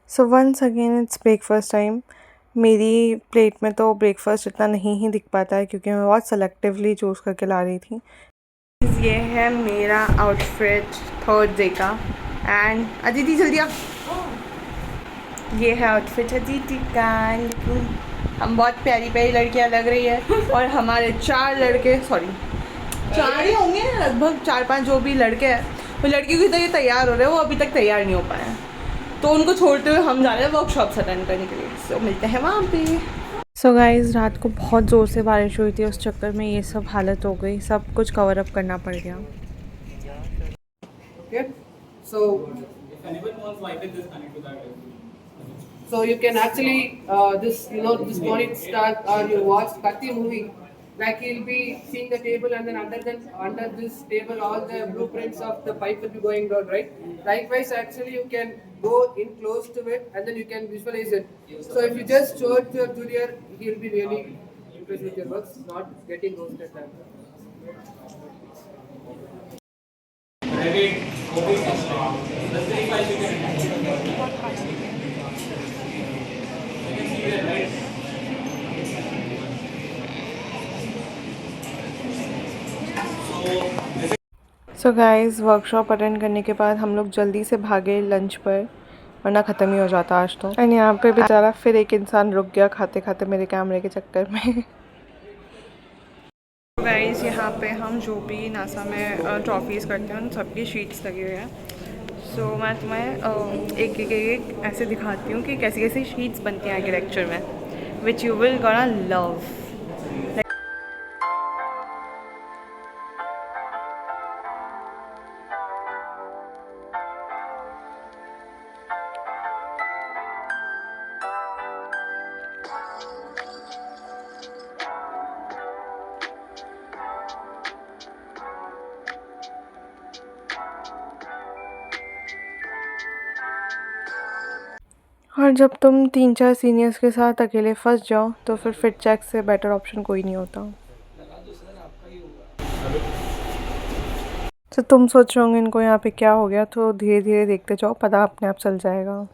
So once again it's breakfast time. मेरी plate में तो ब्रेकफास्ट इतना नहीं ही दिख पाता है क्योंकि मैं बहुत सेलेक्टिवली चूज़ करके ला रही थी। ये है मेरा आउटफिट थर्ड डे का। एंड अदिति जल्दी आ। ये है आउटफिट अदिति का। हम बहुत प्यारी प्यारी लड़कियां लग रही है और हमारे 4 लड़के, सॉरी 4 ही होंगे, लगभग 4-5 जो भी लड़के हैं वो लड़कियों की तरह तैयार हो रहे हैं, वो अभी तक तैयार नहीं हो पाए हैं। तो उनको छोड़ते हुए हम जा रहे हैं वर्कशॉप्स अटेंड करने के लिए। सो मिलते हैं वहाँ पे। सो गाइज़, रात को बहुत ज़ोर से बारिश हुई थी, उस चक्कर में ये सब हालत हो गई, सब कुछ कवर अप करना पड़ गया। Okay, so if anyone wants Wi-Fi, just connect to that. So you can actually this morning start or you watch Kati movie. Like you'll be seeing the table and then under this table all the blueprints of the pipe will be going down, right? Likewise, actually you can go in close to it and then you can visualize it. So if you just show it to your junior, he'll be really impressed with your works, not getting roasted that. So guys, workshop attend करने के बाद हम लोग जल्दी से भागे lunch पर, वरना ख़त्म ही हो जाता आज तो। एंड यहाँ पे बेचारा फिर एक इंसान रुक गया खाते खाते मेरे कैमरे के चक्कर में। गाइज़, यहाँ पे हम जो भी नासा में ट्रॉफीज़ करते हैं उन सबकी शीट्स लगी हुई हैं। सो मैं तुम्हें एक ऐसे दिखाती हूँ कि कैसी कैसी शीट्स बनती हैं आर्किटेक्चर में, which you will gonna love. और जब तुम 3-4 सीनियर्स के साथ अकेले फंस जाओ तो फिर फिट चेक से बेटर ऑप्शन कोई नहीं होता। तो तुम सोच रहे होंगे इनको यहाँ पे क्या हो गया, तो धीरे धीरे देखते जाओ, पता अपने आप चल जाएगा।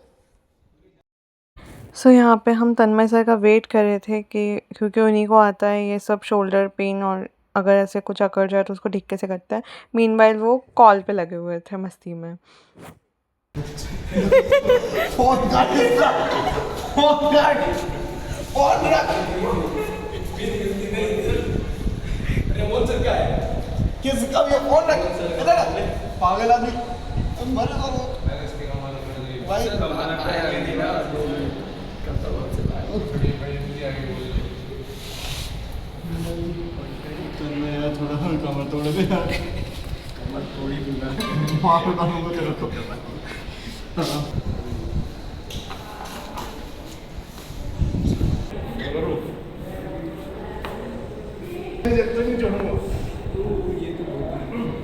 सो यहाँ पे हम तन्मय सर का वेट कर रहे थे कि क्योंकि उन्हीं को आता है ये सब शोल्डर पेन, और अगर ऐसे कुछ अकर जाए तो उसको ठीक कैसे करता है। मीनवाइल वो कॉल पे लगे हुए थे मस्ती में। किसका भी फोन रख इधर पागल आदमी मर भाई थोड़ा कमर तोड़ दे यार, कमर थोड़ी मार डालूंगा तेरे को।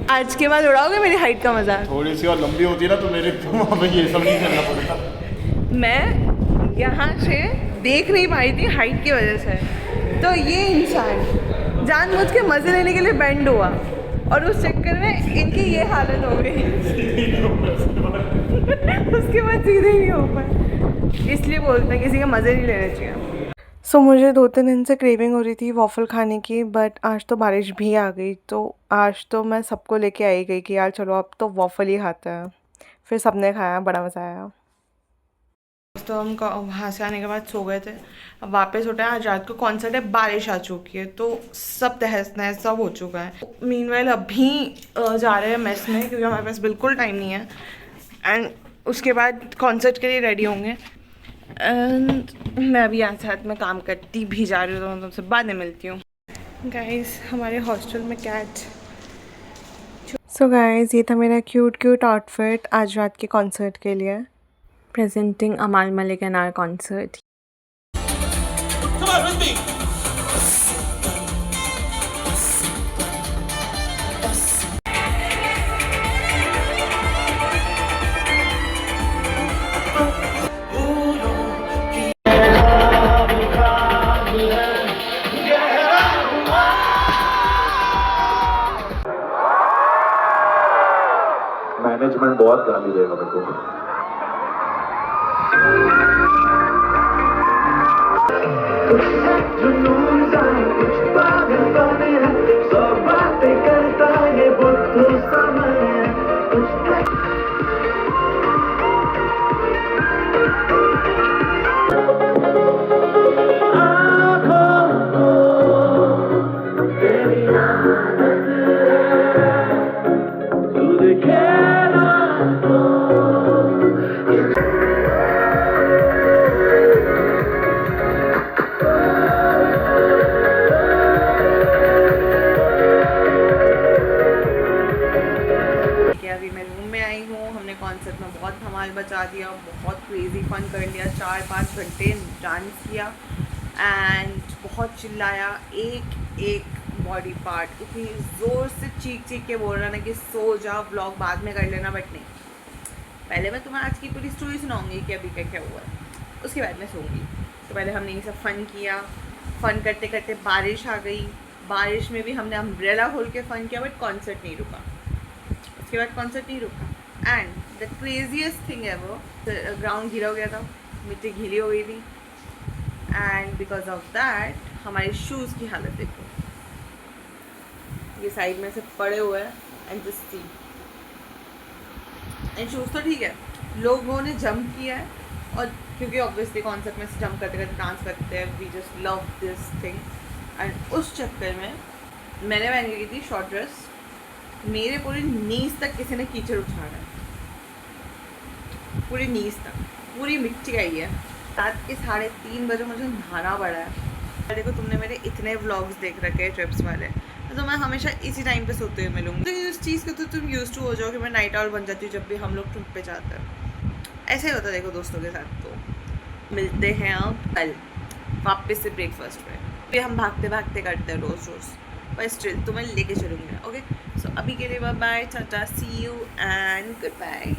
आज के बाद उड़ाओगे मेरी हाइट का मजाक? थोड़ी सी और लंबी होती है ना तो मेरे को वहाँ पे ये सब नहीं करना पड़ता। मैं यहाँ से देख नहीं पाई थी हाइट की वजह से, तो ये इंसान जानबूझ के मज़े लेने के लिए बेंड हुआ और उस चक्कर में इनकी ये हालत हो गई। उसके बाद सीधे ही नहीं हो पाए, इसलिए बोलते हैं किसी के मज़े नहीं लेने चाहिए। सो मुझे 2-3 दिन से क्रेविंग हो रही थी वॉफ़ल खाने की, बट आज तो बारिश भी आ गई, तो आज तो मैं सबको लेके आई गई कि यार चलो अब तो वॉफ़ल ही खाते हैं। फिर सबने खाया, बड़ा मज़ा आया। तो हम वहाँ से आने के बाद सो गए थे, अब वापस उठे। आज रात को कॉन्सर्ट है, बारिश आ चुकी है, तो सब तहस नहस सब हो चुका है। मीनवाइल अभी जा रहे हैं मेस में क्योंकि हमारे पास बिल्कुल टाइम नहीं है, एंड उसके बाद कॉन्सर्ट के लिए रेडी होंगे। एंड मैं अभी यहाँ साथ में काम करती भी जा रही हूँ, तो मैं तुमसे बाद में मिलती हूँ। गाइस, हमारे हॉस्टल में कैट। सो गाइस, ये था मेरा क्यूट आउटफिट आज रात के कॉन्सर्ट के लिए, presenting Amaal Malik and our concert. Management बहुत गाली देगा मेरे को। जुनून सा कुछ पागलपन है, सब बातें करता ये बुद्धू समय है, कुछ आँखों को तेरी आदत है, तू दिखे ना तो कि अभी मैं रूम में आई हूँ। हमने कॉन्सर्ट में बहुत धमाल बचा दिया, बहुत क्रेजी फन कर लिया, 4-5 घंटे डांस किया एंड बहुत चिल्लाया। एक एक बॉडी पार्ट इतनी ज़ोर से चीख के बोल रहा ना कि सो जा, व्लॉग बाद में कर लेना, बट नहीं, पहले मैं तुम्हें आज की पूरी स्टोरी सुनाऊंगी कि अभी क्या क्या हुआ है, उसके बाद मैं सोऊंगी। तो पहले हमने ये सब फ़न किया, फ़न करते करते बारिश आ गई। बारिश में भी हमने अम्ब्रेला खोल के फ़न किया, बट कॉन्सर्ट नहीं रुका। उसके बाद कॉन्सर्ट नहीं रुका and the craziest thing ever, ground गीला हो गया था, मिट्टी गीली हो गई थी एंड बिकॉज ऑफ दैट हमारे शूज़ की हालत देखो, ये साइड में से पड़े हुए हैं and just see. And shoes तो ठीक है, लोगों ने जंप किया है, और क्योंकि ऑब्वियसली कॉन्सर्ट में से जंप करते करते डांस करते हैं, we just love this thing. And उस चक्कर में मैंने पहन की थी शॉर्ट ड्रेस, मेरे पूरी नीज तक किसी ने कीचड़ उछाड़ा है, पूरी नीज तक पूरी मिट्टी आई है। रात के 3:30 बजे मुझे नहाना पड़ा है। देखो तुमने मेरे इतने व्लॉग्स देख रखे हैं ट्रिप्स वाले, तो मैं हमेशा इसी टाइम पे सोते हुए मिलूँगी, तो इस चीज़ के तो तुम यूज टू हो जाओ कि मैं नाइट आउट बन जाती हूँ जब भी हम लोग ट्रिप पे जाते हैं। ऐसे ही होता है देखो दोस्तों के साथ। तो मिलते हैं अब कल वापस से ब्रेकफास्ट पे, फिर हम भागते भागते करते हैं रोज़ रोज़, पर स्टिल तुम्हें लेके चलूँगी मैं। ओके, सो अभी के लिए बाय बाय, टाटा, see you and good bye.